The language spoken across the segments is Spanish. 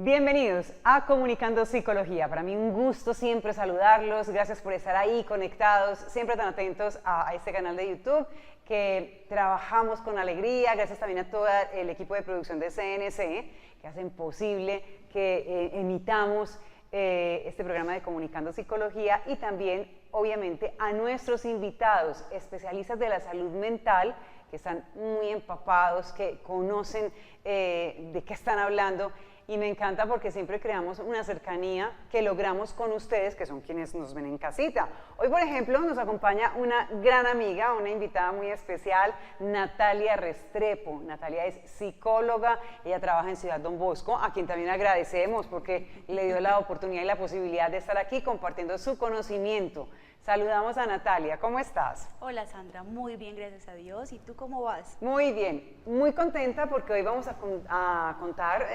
Bienvenidos a Comunicando Psicología. Para mí un gusto siempre saludarlos. Gracias por estar ahí conectados, siempre tan atentos a este canal de YouTube que trabajamos con alegría. Gracias también a todo el equipo de producción de CNC que hacen posible que emitamos este programa de Comunicando Psicología, y también obviamente a nuestros invitados, especialistas de la salud mental, que están muy empapados, que conocen de qué están hablando. Y me encanta porque siempre creamos una cercanía que logramos con ustedes, que son quienes nos ven en casita. Hoy, por ejemplo, nos acompaña una gran amiga, una invitada muy especial, Natalia Restrepo. Natalia es psicóloga, ella trabaja en Ciudad Don Bosco, a quien también agradecemos porque le dio la oportunidad y la posibilidad de estar aquí compartiendo su conocimiento. Saludamos a Natalia, ¿cómo estás? Hola Sandra, muy bien, gracias a Dios. ¿Y tú cómo vas? Muy bien, muy contenta porque hoy vamos a contar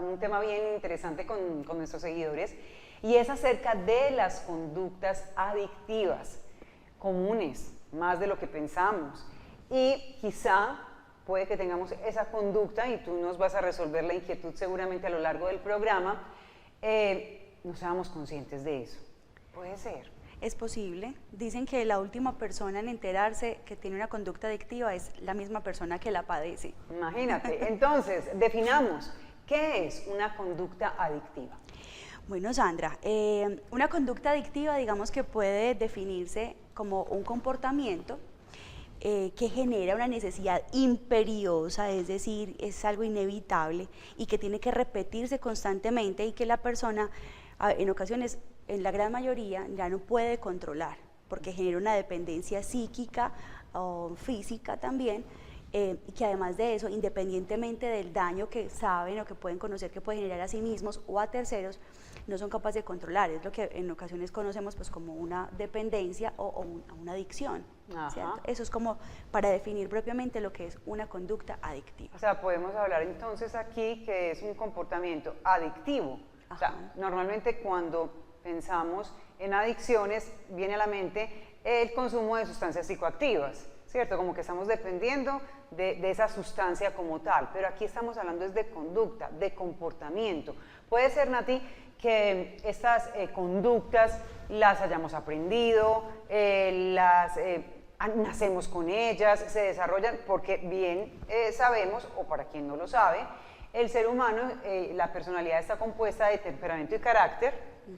un tema bien interesante con nuestros seguidores, y es acerca de las conductas adictivas, comunes, más de lo que pensamos. Y quizá puede que tengamos esa conducta y tú nos vas a resolver la inquietud seguramente a lo largo del programa, no seamos conscientes de eso. Puede ser. Es posible. Dicen que la última persona en enterarse que tiene una conducta adictiva es la misma persona que la padece. Imagínate. Entonces, definamos, ¿qué es una conducta adictiva? Bueno, Sandra, una conducta adictiva, digamos que puede definirse como un comportamiento que genera una necesidad imperiosa, es decir, es algo inevitable y que tiene que repetirse constantemente, y que la persona en ocasiones, en la gran mayoría, ya no puede controlar, porque genera una dependencia psíquica o física también, y que además de eso, independientemente del daño que saben o que pueden conocer que puede generar a sí mismos o a terceros, no son capaces de controlar. Es lo que en ocasiones conocemos pues como una dependencia o una adicción, ¿cierto? Eso es como para definir propiamente lo que es una conducta adictiva. O sea, podemos hablar entonces aquí que es un comportamiento adictivo. O sea, normalmente cuando pensamos en adicciones viene a la mente el consumo de sustancias psicoactivas, ¿cierto? Como que estamos dependiendo de esa sustancia como tal, pero aquí estamos hablando es de conducta, de comportamiento. Puede ser, Nati, que estas conductas las hayamos aprendido, nacemos con ellas, se desarrollan, porque bien sabemos, o para quien no lo sabe, el ser humano, la personalidad está compuesta de temperamento y carácter,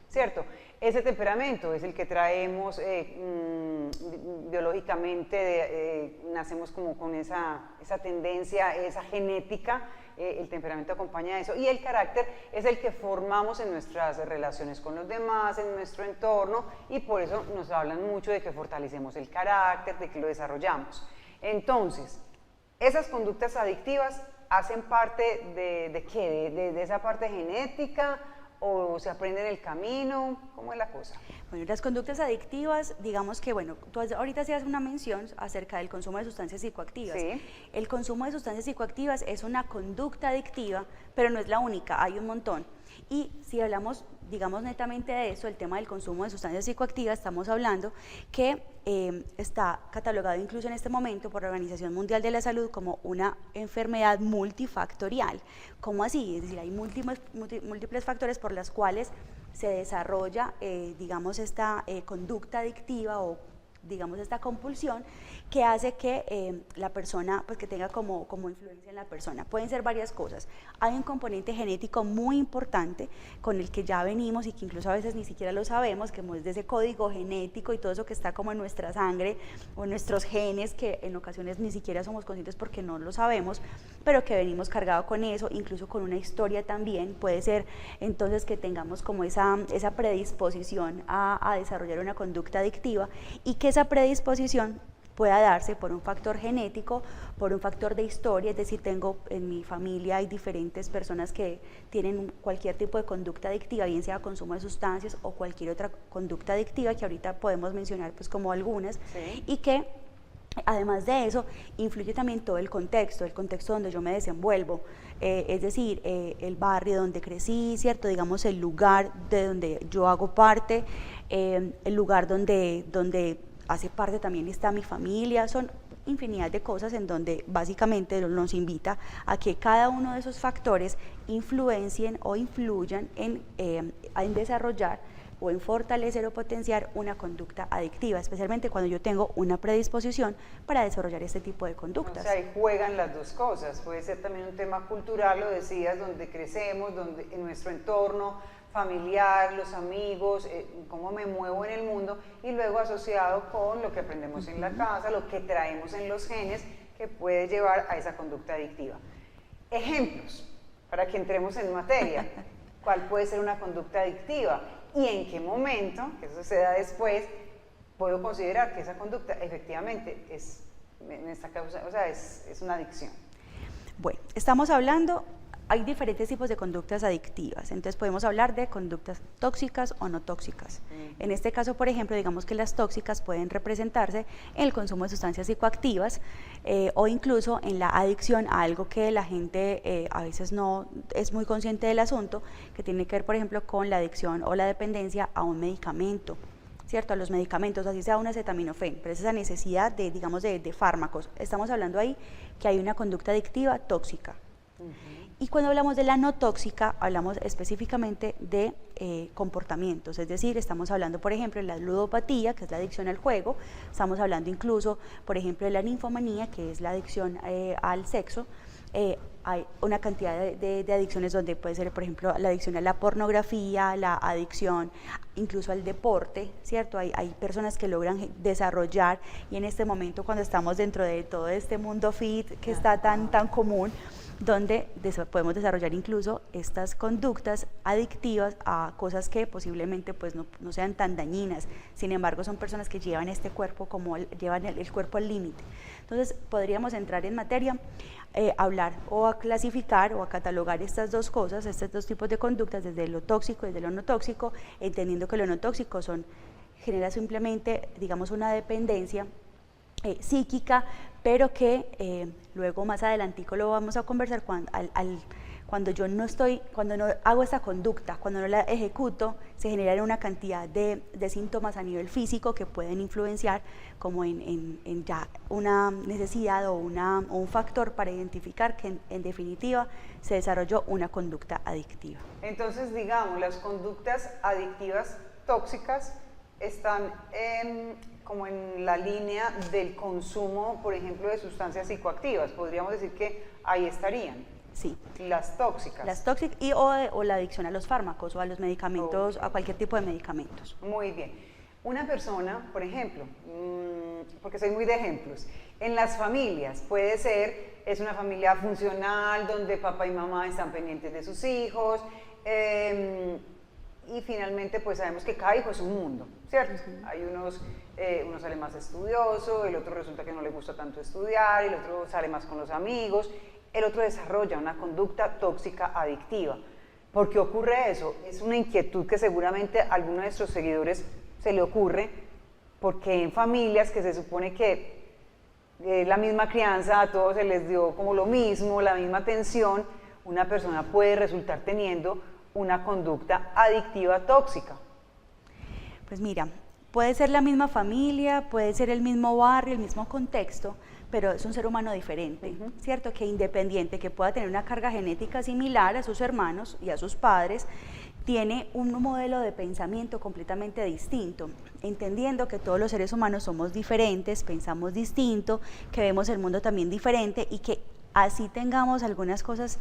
¿cierto? Ese temperamento es el que traemos biológicamente, nacemos como con esa tendencia, esa genética, el temperamento acompaña eso, y el carácter es el que formamos en nuestras relaciones con los demás, en nuestro entorno, y por eso nos hablan mucho de que fortalecemos el carácter, de que lo desarrollamos. Entonces, esas conductas adictivas hacen parte de ¿qué? ¿De esa parte genética o se aprende en el camino? ¿Cómo es la cosa? Bueno, las conductas adictivas, digamos que, bueno, tú ahorita hacías una mención acerca del consumo de sustancias psicoactivas. Sí. El consumo de sustancias psicoactivas es una conducta adictiva, pero no es la única, hay un montón. Y si hablamos, digamos, netamente de eso, el tema del consumo de sustancias psicoactivas, estamos hablando que está catalogado incluso en este momento por la Organización Mundial de la Salud como una enfermedad multifactorial. ¿Cómo así? Es decir, hay múltiples factores por los cuales se desarrolla, digamos, esta conducta adictiva o digamos esta compulsión que hace que la persona, pues que tenga como influencia en la persona. Pueden ser varias cosas. Hay un componente genético muy importante con el que ya venimos y que incluso a veces ni siquiera lo sabemos, que es de ese código genético y todo eso que está como en nuestra sangre o en nuestros genes, que en ocasiones ni siquiera somos conscientes porque no lo sabemos, pero que venimos cargados con eso, incluso con una historia también. Puede ser entonces que tengamos como esa predisposición a desarrollar una conducta adictiva, y que esa predisposición pueda darse por un factor genético, por un factor de historia, es decir, tengo en mi familia hay diferentes personas que tienen cualquier tipo de conducta adictiva, bien sea consumo de sustancias o cualquier otra conducta adictiva que ahorita podemos mencionar pues como algunas, sí. Y que además de eso influye también todo el contexto donde yo me desenvuelvo, es decir, el barrio donde crecí, ¿cierto? Digamos el lugar de donde yo hago parte, el lugar donde hace parte también está mi familia, son infinidad de cosas en donde básicamente nos invita a que cada uno de esos factores influencien o influyan en desarrollar o en fortalecer o potenciar una conducta adictiva, especialmente cuando yo tengo una predisposición para desarrollar este tipo de conductas. O sea, ahí juegan las dos cosas, puede ser también un tema cultural, lo decías, donde crecemos, donde en nuestro entorno familiar, los amigos, cómo me muevo en el mundo, y luego asociado con lo que aprendemos en la casa, lo que traemos en los genes, que puede llevar a esa conducta adictiva. Ejemplos, para que entremos en materia. ¿Cuál puede ser una conducta adictiva? ¿Y en qué momento, que eso se da después, puedo considerar que esa conducta efectivamente es una adicción? Bueno, estamos hablando, hay diferentes tipos de conductas adictivas, entonces podemos hablar de conductas tóxicas o no tóxicas. En este caso, por ejemplo, digamos que las tóxicas pueden representarse en el consumo de sustancias psicoactivas o incluso en la adicción a algo que la gente a veces no es muy consciente del asunto, que tiene que ver, por ejemplo, con la adicción o la dependencia a un medicamento, ¿cierto? A los medicamentos, así sea un acetaminofén, pero es esa necesidad de, digamos, de fármacos. Estamos hablando ahí que hay una conducta adictiva tóxica. Y cuando hablamos de la no tóxica, hablamos específicamente de comportamientos, es decir, estamos hablando, por ejemplo, de la ludopatía, que es la adicción al juego, estamos hablando incluso, por ejemplo, de la ninfomanía, que es la adicción al sexo. Hay una cantidad de adicciones donde puede ser, por ejemplo, la adicción a la pornografía, la adicción incluso al deporte, ¿cierto? Hay personas que logran desarrollar, y en este momento cuando estamos dentro de todo este mundo fit que está tan común, donde podemos desarrollar incluso estas conductas adictivas a cosas que posiblemente pues no sean tan dañinas, sin embargo son personas que llevan este cuerpo llevan el cuerpo al límite. Entonces podríamos entrar en materia, hablar o a clasificar o a catalogar estas dos cosas, estos dos tipos de conductas, desde lo tóxico y desde lo no tóxico, entendiendo que lo no tóxico genera simplemente, digamos, una dependencia psíquica, pero que luego más adelantico lo vamos a conversar cuando yo no hago esta conducta, cuando no la ejecuto, se generan una cantidad de síntomas a nivel físico que pueden influenciar como en ya una necesidad o un factor para identificar que en definitiva se desarrolló una conducta adictiva. Entonces, digamos, las conductas adictivas tóxicas están como en la línea del consumo, por ejemplo, de sustancias psicoactivas. Podríamos decir que ahí estarían. Sí. Las tóxicas. Las tóxicas o la adicción a los fármacos o a los medicamentos, okay, a cualquier tipo de medicamentos. Muy bien. Una persona, por ejemplo, porque soy muy de ejemplos, en las familias puede ser, es una familia funcional donde papá y mamá están pendientes de sus hijos, y finalmente pues sabemos que cada hijo es un mundo, ¿cierto? Hay uno sale más estudioso, el otro resulta que no le gusta tanto estudiar, el otro sale más con los amigos, el otro desarrolla una conducta tóxica adictiva. ¿Por qué ocurre eso? Es una inquietud que seguramente a alguno de nuestros seguidores se le ocurre, porque en familias que se supone que la misma crianza, a todos se les dio como lo mismo, la misma atención, una persona puede resultar teniendo una conducta adictiva tóxica. Pues mira, puede ser la misma familia, puede ser el mismo barrio, el mismo contexto, pero es un ser humano diferente, ¿cierto? Que independiente, que pueda tener una carga genética similar a sus hermanos y a sus padres, tiene un modelo de pensamiento completamente distinto, entendiendo que todos los seres humanos somos diferentes, pensamos distinto, que vemos el mundo también diferente y que así tengamos algunas cosas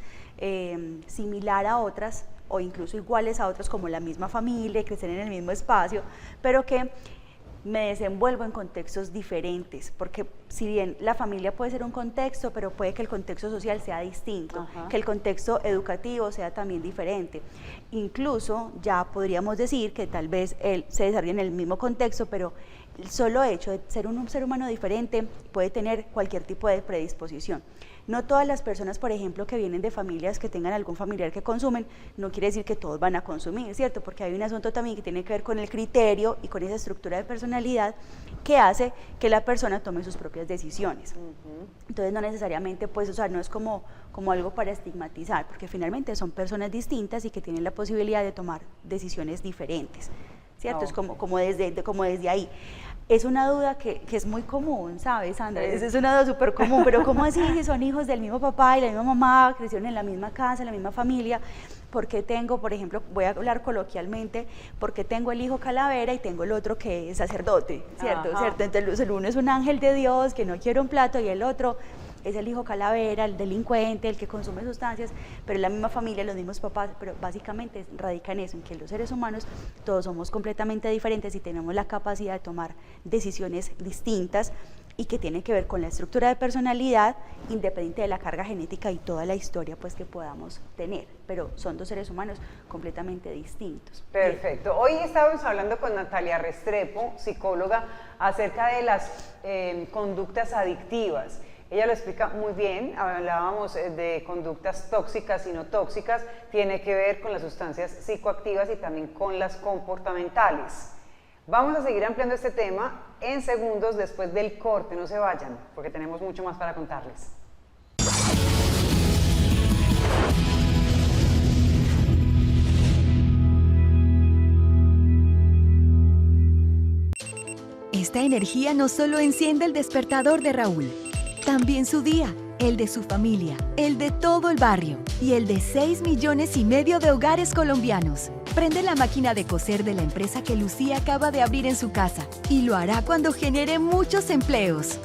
similar a otras o incluso iguales a otras, como la misma familia, crecer en el mismo espacio, pero que me desenvuelvo en contextos diferentes, porque si bien la familia puede ser un contexto, pero puede que el contexto social sea distinto, que el contexto educativo sea también diferente. Incluso ya podríamos decir que tal vez él se desarrolla en el mismo contexto, pero el solo hecho de ser un ser humano diferente puede tener cualquier tipo de predisposición. No todas las personas, por ejemplo, que vienen de familias que tengan algún familiar que consumen, no quiere decir que todos van a consumir, ¿cierto? Porque hay un asunto también que tiene que ver con el criterio y con esa estructura de personalidad que hace que la persona tome sus propias decisiones. Entonces no necesariamente, pues, o sea, no es como algo para estigmatizar, porque finalmente son personas distintas y que tienen la posibilidad de tomar decisiones diferentes, ¿cierto? Es como desde ahí. Es una duda que es muy común, ¿sabes, Sandra? Es una duda súper común, pero ¿cómo así si son hijos del mismo papá y la misma mamá, crecieron en la misma casa, en la misma familia? ¿Por qué tengo, por ejemplo, voy a hablar coloquialmente, porque tengo el hijo calavera y tengo el otro que es sacerdote, ¿cierto? ¿Cierto? Entonces el uno es un ángel de Dios que no quiere un plato y el otro es el hijo calavera, el delincuente, el que consume sustancias, pero es la misma familia, los mismos papás, pero básicamente radica en eso, en que los seres humanos todos somos completamente diferentes y tenemos la capacidad de tomar decisiones distintas y que tienen que ver con la estructura de personalidad, independiente de la carga genética y toda la historia pues que podamos tener, pero son dos seres humanos completamente distintos. Perfecto. Hoy estábamos hablando con Natalia Restrepo, psicóloga, acerca de las conductas adictivas. Ella lo explica muy bien, hablábamos de conductas tóxicas y no tóxicas, tiene que ver con las sustancias psicoactivas y también con las comportamentales. Vamos a seguir ampliando este tema en segundos después del corte, no se vayan, porque tenemos mucho más para contarles. Esta energía no solo enciende el despertador de Raúl, también su día, el de su familia, el de todo el barrio y el de 6,5 millones de hogares colombianos. Prende la máquina de coser de la empresa que Lucía acaba de abrir en su casa y lo hará cuando genere muchos empleos.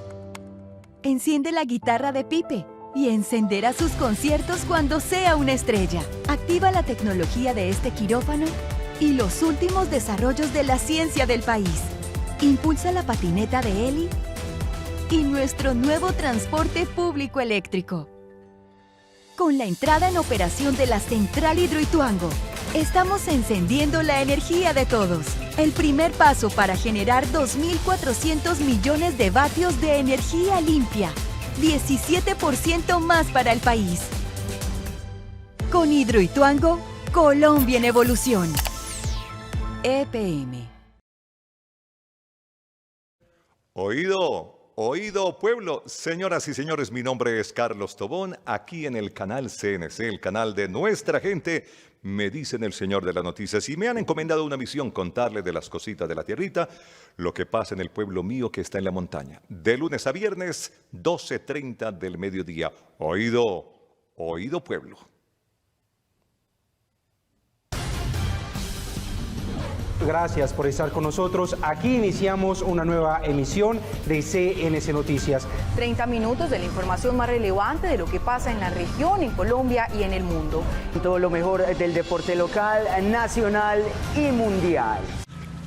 Enciende la guitarra de Pipe y encenderá sus conciertos cuando sea una estrella. Activa la tecnología de este quirófano y los últimos desarrollos de la ciencia del país. Impulsa la patineta de Eli y nuestro nuevo transporte público eléctrico. Con la entrada en operación de la Central Hidroituango, estamos encendiendo la energía de todos. El primer paso para generar 2.400 millones de vatios de energía limpia, 17% más para el país. Con Hidroituango, Colombia en evolución. EPM. Oído pueblo, señoras y señores, mi nombre es Carlos Tobón, aquí en el canal CNC, el canal de nuestra gente, me dicen el señor de las noticias y me han encomendado una misión, contarle de las cositas de la tierrita, lo que pasa en el pueblo mío que está en la montaña, de lunes a viernes, 12:30 del mediodía. Oído pueblo. Gracias por estar con nosotros. Aquí iniciamos una nueva emisión de CNC Noticias. 30 minutos de la información más relevante de lo que pasa en la región, en Colombia y en el mundo. Todo lo mejor del deporte local, nacional y mundial.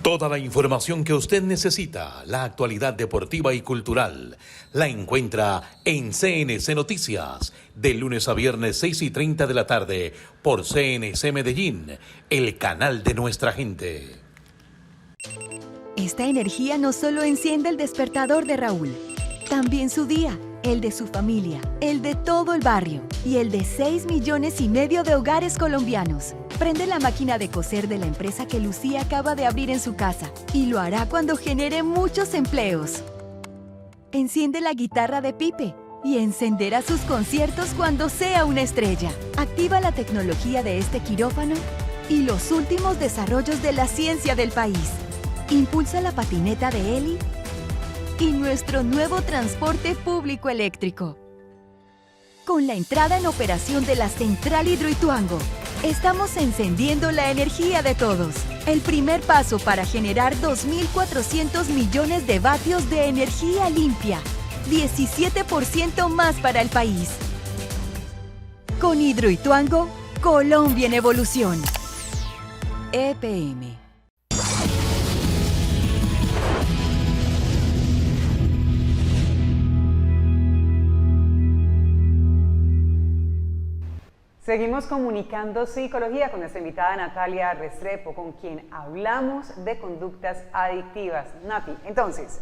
Toda la información que usted necesita, la actualidad deportiva y cultural, la encuentra en CNC Noticias, de lunes a viernes 6:30 de la tarde, por CNC Medellín, el canal de nuestra gente. Esta energía no solo enciende el despertador de Raúl, también su día, el de su familia, el de todo el barrio y el de 6,5 millones de hogares colombianos. Prende la máquina de coser de la empresa que Lucía acaba de abrir en su casa y lo hará cuando genere muchos empleos. Enciende la guitarra de Pipe y encenderá sus conciertos cuando sea una estrella. Activa la tecnología de este quirófano y los últimos desarrollos de la ciencia del país. Impulsa la patineta de Eli y nuestro nuevo transporte público eléctrico. Con la entrada en operación de la Central Hidroituango, estamos encendiendo la energía de todos. El primer paso para generar 2.400 millones de vatios de energía limpia, 17% más para el país. Con Hidroituango, Colombia en evolución. EPM. Seguimos comunicando psicología con nuestra invitada Natalia Restrepo, con quien hablamos de conductas adictivas. Nati, entonces,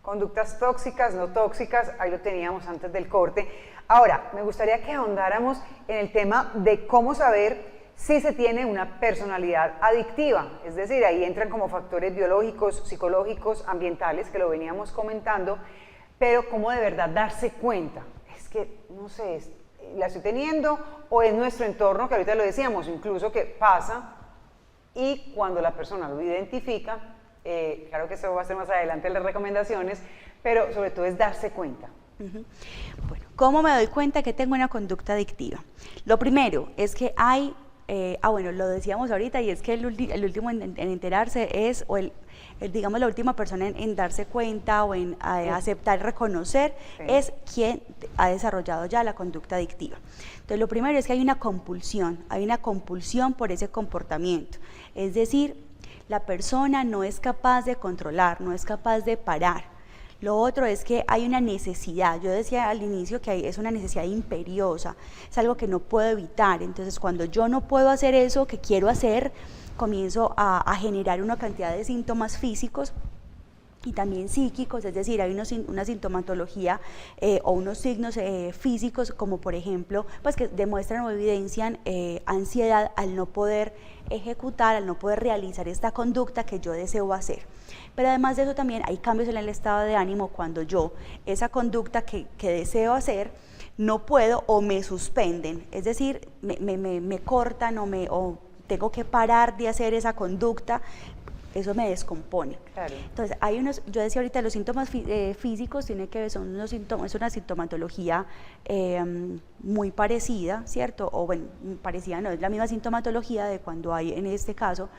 conductas tóxicas, no tóxicas, ahí lo teníamos antes del corte. Ahora, me gustaría que ahondáramos en el tema de cómo saber si se tiene una personalidad adictiva, es decir, ahí entran como factores biológicos, psicológicos, ambientales, que lo veníamos comentando, pero cómo de verdad darse cuenta. Es que, no sé, la estoy teniendo o es nuestro entorno, que ahorita lo decíamos, incluso que pasa y cuando la persona lo identifica, Claro que eso va a ser más adelante en las recomendaciones, pero sobre todo es darse cuenta. Bueno, ¿cómo me doy cuenta que tengo una conducta adictiva? Lo primero es que hay, bueno, lo decíamos ahorita, y es que el último en enterarse es, o digamos la última persona en darse cuenta o en aceptar, reconocer, es quien ha desarrollado ya la conducta adictiva. Entonces lo primero es que hay una compulsión por ese comportamiento, es decir, la persona no es capaz de controlar, no es capaz de parar. Lo otro es que hay una necesidad, yo decía al inicio que es una necesidad imperiosa, es algo que no puedo evitar, entonces cuando yo no puedo hacer eso que quiero hacer, comienzo a generar una cantidad de síntomas físicos y también psíquicos, es decir, hay una sintomatología o unos signos físicos, como por ejemplo, pues que demuestran o evidencian ansiedad al no poder ejecutar, al no poder realizar esta conducta que yo deseo hacer. Pero además de eso también hay cambios en el estado de ánimo cuando yo, esa conducta que deseo hacer, no puedo o me suspenden, es decir, me cortan o tengo que parar de hacer esa conducta, eso me descompone. Claro. Entonces, hay unos, yo decía ahorita, los síntomas físicos tienen que ver, son unos síntomas, es una sintomatología muy parecida, ¿cierto? O bueno, parecida no, es la misma sintomatología de cuando hay, en este caso,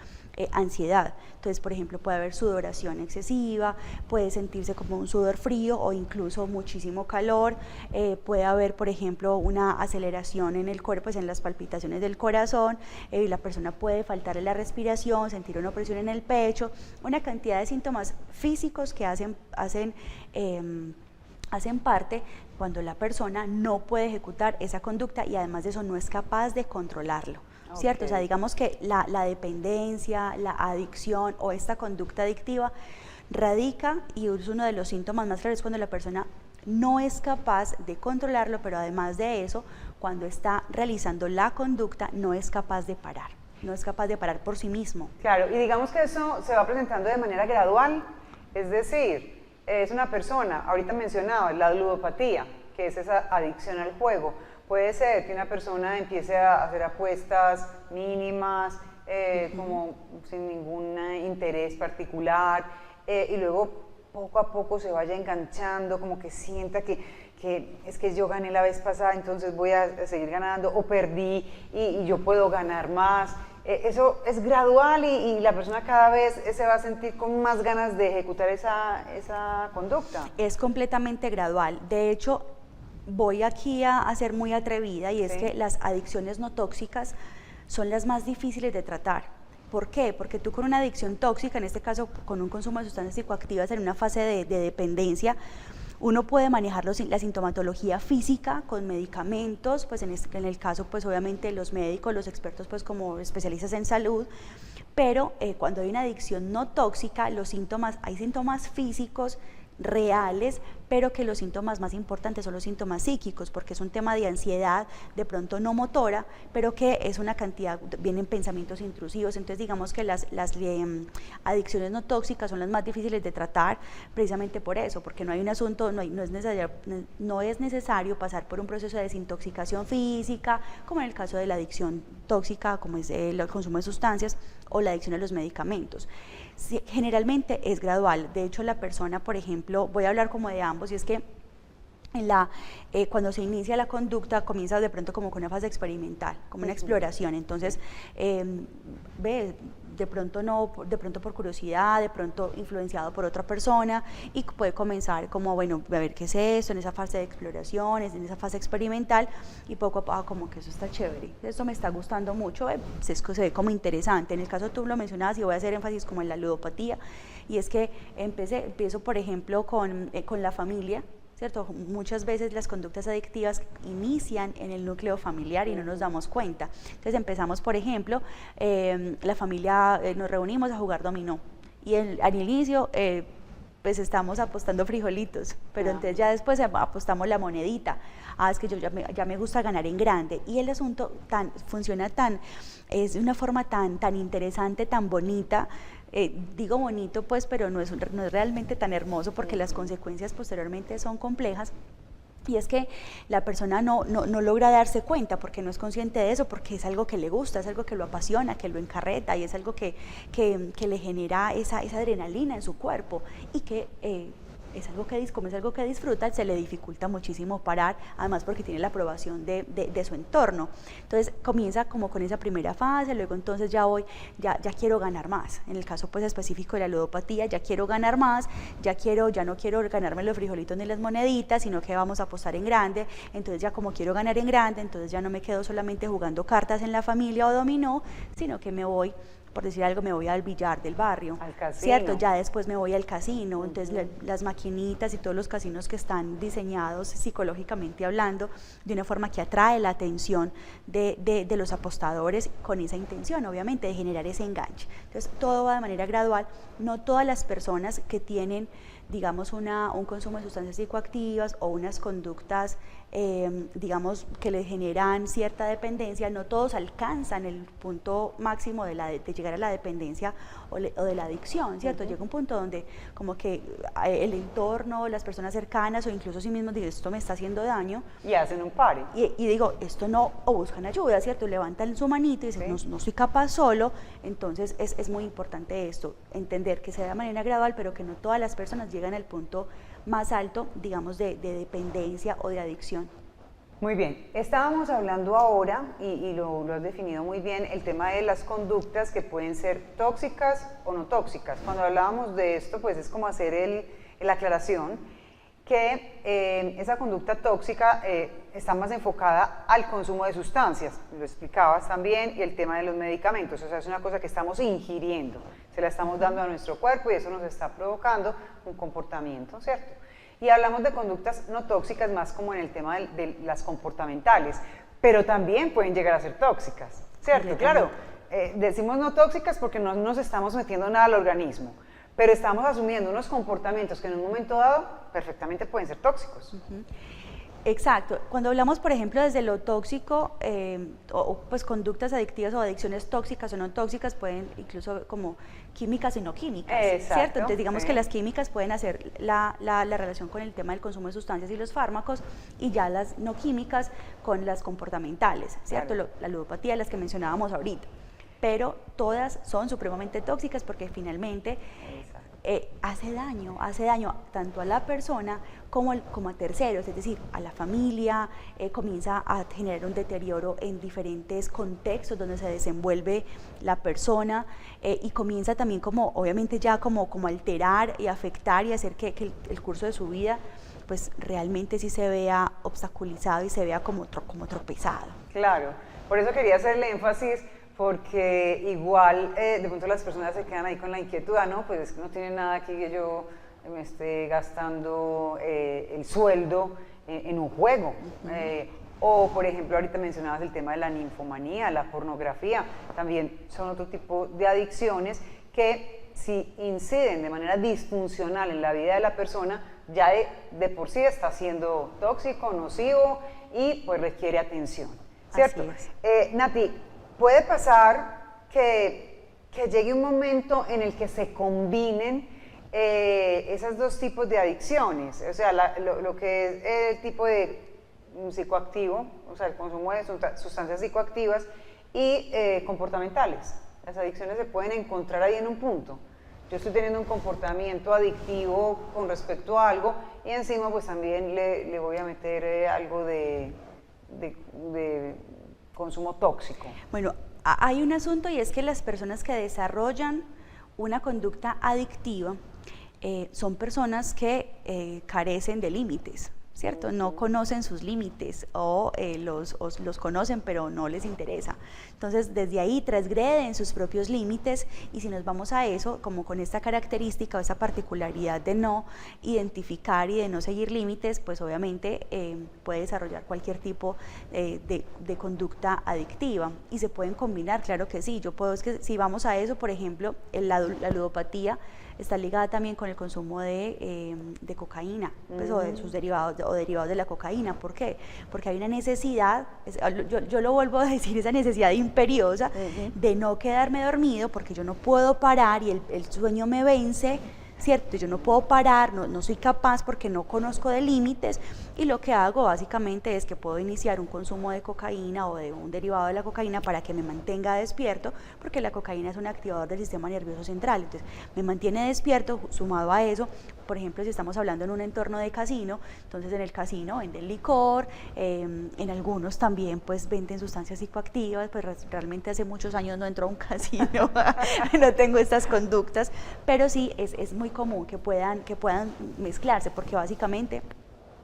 ansiedad. Entonces, por ejemplo, puede haber sudoración excesiva, puede sentirse como un sudor frío o incluso muchísimo calor, puede haber, por ejemplo, una aceleración en el cuerpo, pues en las palpitaciones del corazón, la persona puede faltarle la respiración, sentir una opresión en el pecho, una cantidad de síntomas físicos que hacen parte cuando la persona no puede ejecutar esa conducta y además de eso no es capaz de controlarlo. ¿Cierto? O sea, digamos que la dependencia, la adicción o esta conducta adictiva radica, y es uno de los síntomas más claros cuando la persona no es capaz de controlarlo, pero además de eso, cuando está realizando la conducta, no es capaz de parar, no es capaz de parar por sí mismo. Claro, y digamos que eso se va presentando de manera gradual, es decir, es una persona, ahorita mencionaba la ludopatía, que es esa adicción al juego. Puede ser que una persona empiece a hacer apuestas mínimas, como sin ningún interés particular, y luego poco a poco se vaya enganchando, como que sienta que es que yo gané la vez pasada, entonces voy a seguir ganando, o perdí y yo puedo ganar más. Eso es gradual y la persona cada vez se va a sentir con más ganas de ejecutar esa conducta. Es completamente gradual. De hecho, voy aquí a ser muy atrevida y es que las adicciones no tóxicas son las más difíciles de tratar. ¿Por qué? Porque tú con una adicción tóxica, en este caso con un consumo de sustancias psicoactivas en una fase de dependencia, uno puede manejar la sintomatología física con medicamentos, pues en el caso pues obviamente los médicos, los expertos pues como especialistas en salud, pero cuando hay una adicción no tóxica, hay síntomas físicos reales, pero que los síntomas más importantes son los síntomas psíquicos, porque es un tema de ansiedad, de pronto no motora, pero que es una cantidad, vienen pensamientos intrusivos. Entonces digamos que las adicciones no tóxicas son las más difíciles de tratar, precisamente por eso, porque no hay un asunto, no es necesario pasar por un proceso de desintoxicación física, como en el caso de la adicción tóxica, como es el consumo de sustancias o la adicción a los medicamentos. Generalmente es gradual. De hecho, la persona, por ejemplo, voy a hablar como de ambos, y es que cuando se inicia la conducta comienza de pronto como con una fase experimental, como una exploración. Entonces, de pronto por curiosidad, de pronto influenciado por otra persona, y puede comenzar como, bueno, a ver qué es esto, en esa fase de exploraciones, en esa fase experimental, y poco a poco como que eso está chévere, esto me está gustando mucho, se ve como interesante. En el caso tú lo mencionabas y voy a hacer énfasis como en la ludopatía, y es que empiezo por ejemplo con la familia, ¿cierto? Muchas veces las conductas adictivas inician en el núcleo familiar y no nos damos cuenta. Entonces empezamos, por ejemplo, la familia, nos reunimos a jugar dominó, y al inicio pues estamos apostando frijolitos, pero entonces ya después apostamos la monedita. Es que yo ya me gusta ganar en grande, y el asunto funciona es de una forma tan interesante, tan bonita. Digo bonito pues, pero no es realmente tan hermoso, porque las consecuencias posteriormente son complejas. Y es que la persona no logra darse cuenta porque no es consciente de eso, porque es algo que le gusta, es algo que lo apasiona, que lo encarreta y es algo que le genera esa adrenalina en su cuerpo y que es algo que, como es algo que disfruta, se le dificulta muchísimo parar, además porque tiene la aprobación de su entorno. Entonces comienza como con esa primera fase, luego entonces ya quiero ganar más. En el caso pues específico de la ludopatía, ya quiero ganar más, ya no quiero ganarme los frijolitos ni las moneditas, sino que vamos a apostar en grande. Entonces ya como quiero ganar en grande, entonces ya no me quedo solamente jugando cartas en la familia o dominó, sino que me voy, por decir algo, me voy al billar del barrio, al casino, ¿cierto? Ya después me voy al casino, entonces las maquinitas y todos los casinos que están diseñados psicológicamente hablando de una forma que atrae la atención de los apostadores con esa intención, obviamente, de generar ese enganche. Entonces todo va de manera gradual, no todas las personas que tienen, digamos, un consumo de sustancias psicoactivas o unas conductas, digamos, que le generan cierta dependencia, no todos alcanzan el punto máximo de llegar a la dependencia o de la adicción, ¿cierto? Llega un punto donde como que el entorno, las personas cercanas o incluso sí mismos dicen, esto me está haciendo daño. Y hacen un pare. Y digo, esto no, o buscan ayuda, ¿cierto? Levantan su manito y dicen, no soy capaz solo. Entonces es muy importante esto, entender que sea de manera gradual, pero que no todas las personas llegan al punto más alto, digamos, de dependencia o de adicción. Muy bien, estábamos hablando ahora, y lo has definido muy bien, el tema de las conductas que pueden ser tóxicas o no tóxicas. Cuando hablábamos de esto, pues es como hacer la aclaración que esa conducta tóxica está más enfocada al consumo de sustancias, lo explicabas también, y el tema de los medicamentos, o sea, es una cosa que estamos ingiriendo, se la estamos dando a nuestro cuerpo y eso nos está provocando un comportamiento, ¿cierto? Y hablamos de conductas no tóxicas más como en el tema de las comportamentales, pero también pueden llegar a ser tóxicas, ¿cierto? Claro, decimos no tóxicas porque no nos estamos metiendo nada al organismo, pero estamos asumiendo unos comportamientos que en un momento dado perfectamente pueden ser tóxicos. Exacto. Cuando hablamos, por ejemplo, desde lo tóxico, pues conductas adictivas o adicciones tóxicas o no tóxicas pueden incluso como químicas y no químicas, exacto, ¿cierto? Entonces digamos que las químicas pueden hacer la relación con el tema del consumo de sustancias y los fármacos, y ya las no químicas con las comportamentales, ¿cierto? Claro. La ludopatía, las que mencionábamos ahorita. Pero todas son supremamente tóxicas porque finalmente hace daño tanto a la persona como a terceros, es decir, a la familia, comienza a generar un deterioro en diferentes contextos donde se desenvuelve la persona, y comienza también como, obviamente ya como alterar y afectar y hacer que el curso de su vida pues realmente sí se vea obstaculizado y se vea como tropezado. Claro, por eso quería hacer el énfasis, porque igual de pronto las personas se quedan ahí con la inquietud, no, pues es que no tiene nada aquí que yo me esté gastando el sueldo en un juego. O por ejemplo, ahorita mencionabas el tema de la ninfomanía, la pornografía, también son otro tipo de adicciones que si inciden de manera disfuncional en la vida de la persona, ya de por sí está siendo tóxico, nocivo y pues requiere atención, ¿cierto? Así es. Nati, puede pasar que llegue un momento en el que se combinen esos dos tipos de adicciones, o sea, lo que es el tipo de psicoactivo, o sea, el consumo de sustancias psicoactivas y comportamentales. Las adicciones se pueden encontrar ahí en un punto. Yo estoy teniendo un comportamiento adictivo con respecto a algo y encima pues también le voy a meter algo de consumo tóxico. Bueno, hay un asunto y es que las personas que desarrollan una conducta adictiva son personas que carecen de límites, ¿cierto? No conocen sus límites o los conocen pero no les interesa. Entonces desde ahí transgreden sus propios límites, y si nos vamos a eso, como con esta característica o esa particularidad de no identificar y de no seguir límites, pues obviamente puede desarrollar cualquier tipo de conducta adictiva, y se pueden combinar, claro que sí. Es que si vamos a eso, por ejemplo, la ludopatía está ligada también con el consumo de cocaína, pues, o de sus derivados o derivados de la cocaína. ¿Por qué? Porque hay una necesidad, yo lo vuelvo a decir, esa necesidad imperiosa de no quedarme dormido porque yo no puedo parar y el sueño me vence, ¿cierto? Yo no puedo parar, no soy capaz porque no conozco de límites, y lo que hago básicamente es que puedo iniciar un consumo de cocaína o de un derivado de la cocaína para que me mantenga despierto, porque la cocaína es un activador del sistema nervioso central, entonces me mantiene despierto. Sumado a eso, por ejemplo, si estamos hablando en un entorno de casino, entonces en el casino venden licor, en algunos también pues venden sustancias psicoactivas, pues realmente hace muchos años no entro a un casino, no tengo estas conductas, pero sí es muy común que puedan mezclarse, porque básicamente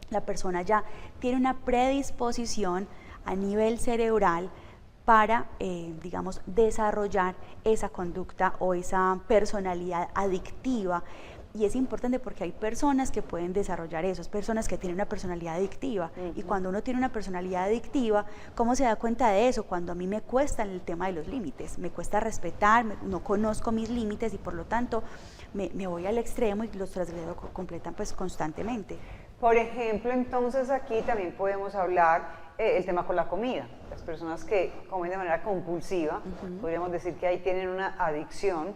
la persona ya tiene una predisposición a nivel cerebral para, digamos, desarrollar esa conducta o esa personalidad adictiva. Y es importante porque hay personas que pueden desarrollar eso, personas que tienen una personalidad adictiva. Y cuando uno tiene una personalidad adictiva, ¿cómo se da cuenta de eso? Cuando a mí me cuesta el tema de los límites, me cuesta respetar, no conozco mis límites y por lo tanto me voy al extremo y los transgredo pues constantemente. Por ejemplo, entonces aquí también podemos hablar el tema con la comida. Las personas que comen de manera compulsiva, podríamos decir que ahí tienen una adicción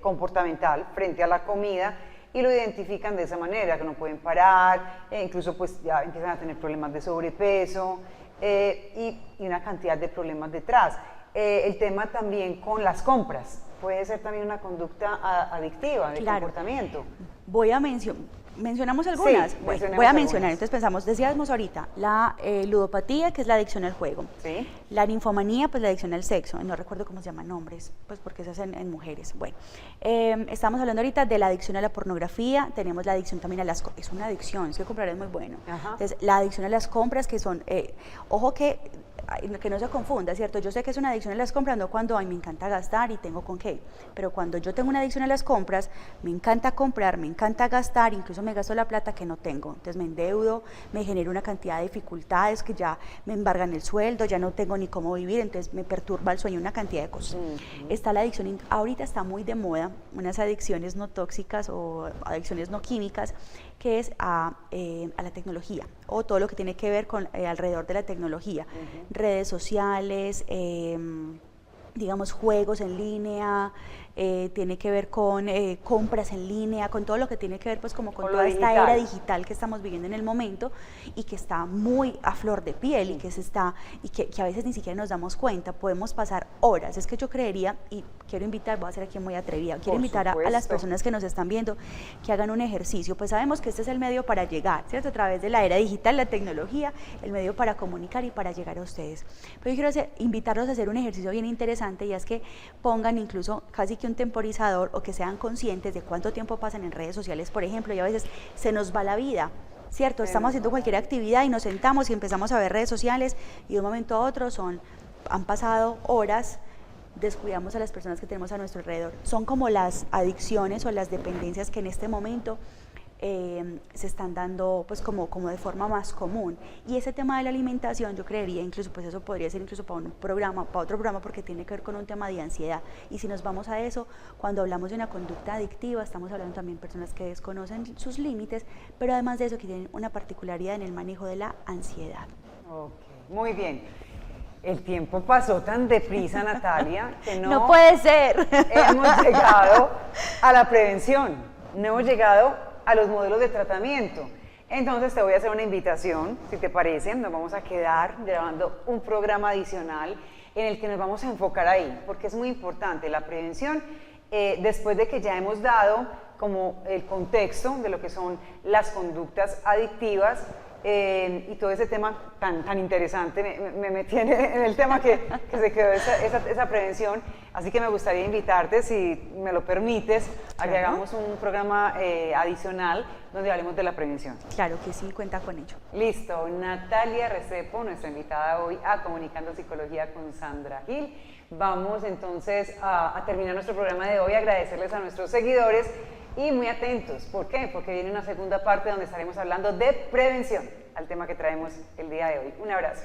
comportamental frente a la comida y lo identifican de esa manera, que no pueden parar, incluso pues ya empiezan a tener problemas de sobrepeso y una cantidad de problemas detrás. El tema también con las compras, puede ser también una conducta adictiva de comportamiento. Voy a mencionamos algunas. Sí, voy a mencionar, entonces pensamos, decíamos ahorita, la ludopatía, que es la adicción al juego, ¿sí? La ninfomanía, pues la adicción al sexo, no recuerdo cómo se llaman nombres, pues porque se hacen en mujeres. Bueno, estamos hablando ahorita de la adicción a la pornografía, tenemos la adicción también a las compras, es una adicción, es que comprar es muy bueno. Entonces, la adicción a las compras, que son, ojo que no se confunda, ¿cierto? Yo sé que es una adicción a las compras, no cuando me encanta gastar y tengo con qué, pero cuando yo tengo una adicción a las compras, me encanta comprar, me encanta gastar, incluso me gasto la plata que no tengo, entonces me endeudo, me genero una cantidad de dificultades que ya me embargan el sueldo, ya no tengo ni cómo vivir, entonces me perturba el sueño, una cantidad de cosas. Está la adicción, ahorita está muy de moda, unas adicciones no tóxicas o adicciones no químicas, que es a la tecnología o todo lo que tiene que ver con alrededor de la tecnología, redes sociales, digamos juegos en línea, tiene que ver con compras en línea, con todo lo que tiene que ver pues como con toda esta era digital que estamos viviendo en el momento y que está muy a flor de piel y que a veces ni siquiera nos damos cuenta, podemos pasar horas. Es que yo creería, y quiero invitar, voy a ser aquí muy atrevida, quiero invitar a las personas que nos están viendo que hagan un ejercicio, pues sabemos que este es el medio para llegar, ¿cierto? A través de la era digital, la tecnología, el medio para comunicar y para llegar a ustedes. Pero yo quiero invitarlos a hacer un ejercicio bien interesante y es que pongan incluso casi que un temporizador o que sean conscientes de cuánto tiempo pasan en redes sociales, por ejemplo, y a veces se nos va la vida, ¿cierto? Estamos haciendo cualquier actividad y nos sentamos y empezamos a ver redes sociales y de un momento a otro han pasado horas, descuidamos a las personas que tenemos a nuestro alrededor. Son como las adicciones o las dependencias que en este momento se están dando pues como de forma más común, y ese tema de la alimentación yo creería incluso pues eso podría ser incluso para otro programa porque tiene que ver con un tema de ansiedad, y si nos vamos a eso, cuando hablamos de una conducta adictiva estamos hablando también de personas que desconocen sus límites, pero además de eso que tienen una particularidad en el manejo de la ansiedad. Muy bien. El tiempo pasó tan deprisa, Natalia, que no puede ser. Hemos llegado a la prevención, no hemos llegado a los modelos de tratamiento. Entonces te voy a hacer una invitación, si te parece, nos vamos a quedar grabando un programa adicional en el que nos vamos a enfocar ahí, porque es muy importante la prevención, después de que ya hemos dado como el contexto de lo que son las conductas adictivas, y todo ese tema tan interesante, me metí en el tema que se quedó esa prevención, así que me gustaría invitarte, si me lo permites, a que hagamos un programa adicional donde hablemos de la prevención. Claro que sí, cuenta con ello. Listo, Natalia Restrepo, nuestra invitada hoy a Comunicando Psicología con Sandra Gil. Vamos entonces a terminar nuestro programa de hoy, agradecerles a nuestros seguidores y muy atentos. ¿Por qué? Porque viene una segunda parte donde estaremos hablando de prevención, al tema que traemos el día de hoy. Un abrazo.